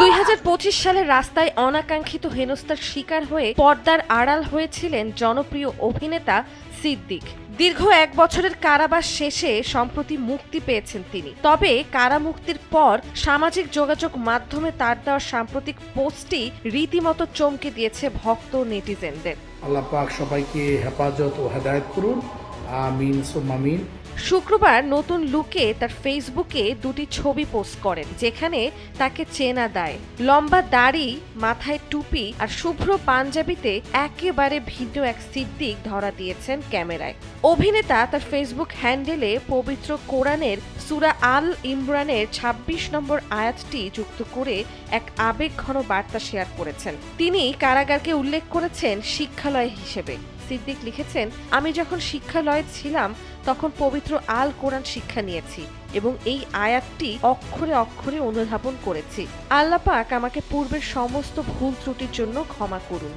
2025 সালে রাস্তায় অনাকাঙ্ক্ষিত হেনস্থার শিকার হয়ে পর্দার আড়াল হয়েছিলেন জনপ্রিয় অভিনেতা সিদ্দিক। দীর্ঘ 1 বছরের কারাবাস শেষে সম্প্রতি মুক্তি পেয়েছেন তিনি। তবে কারামুক্তির পর সামাজিক যোগাযোগ মাধ্যমে তার দেওয়া সাম্প্রতিক পোস্টটি রীতিমতো চমকে দিয়েছে ভক্ত নেটিজেনদের। আল্লাহ পাক সবাইকে হেফাজত ও হেদায়েত করুন, আমিন সুম্মা আমিন। শুক্রবার নতুন লুকে তার ফেসবুকে 2টি ছবি পোস্ট করেন, যেখানে তাকে চেনা দেয়। লম্বা দাড়ি, মাথায় টুপি আর শুভ্র পাঞ্জাবিতে একেবারে ভিন্ন এক সিদ্দিক ধরা দিয়েছেন ক্যামেরায়। অভিনেতা তার ফেসবুক হ্যান্ডেলে পবিত্র কোরআনের সূরা আল ইমরানের 26 নম্বর আয়াতটি যুক্ত করে এক আবেগঘন বার্তা শেয়ার করেছেন। তিনি কারাগারকে উল্লেখ করেছেন শিক্ষালয় হিসেবে। সিদ্দিক লিখেছেন, আমি যখন শিক্ষালয়ে ছিলাম তখন পবিত্র আল কোরআন শিক্ষা নিয়েছি এবং এই আয়াতটি অক্ষরে অক্ষরে অনুধাবন করেছি। আল্লাহ পাক আমাকে পূর্বের সমস্ত ভুল ত্রুটির জন্য ক্ষমা করুন।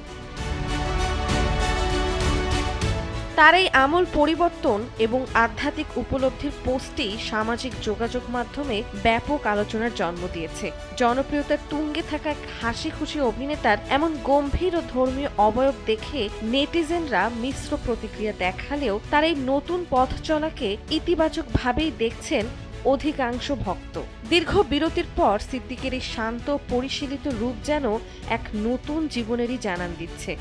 তার এই আমূল পরিবর্তন এবং আধ্যাত্মিক উপলব্ধির পোস্টটি সামাজিক যোগাযোগ মাধ্যমে ব্যাপক আলোচনার জন্ম দিয়েছে। জনপ্রিয়তার তুঙ্গে থাকা এক হাসি খুশি অভিনেতার এমন গম্ভীর ও ধর্মীয় অবয়ব দেখে নেটিজেনরা মিশ্র প্রতিক্রিয়া দেখালেও তার এই নতুন পথ চলাকে ইতিবাচকভাবেই দেখছেন অধিকাংশ ভক্ত। দীর্ঘ বিরতির পর সিদ্দিকের এই শান্ত পরিশীলিত রূপ যেন এক নতুন জীবনেরই জানান দিচ্ছে।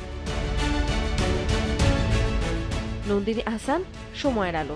নন্দিনী আহসান, সময়ের আলো।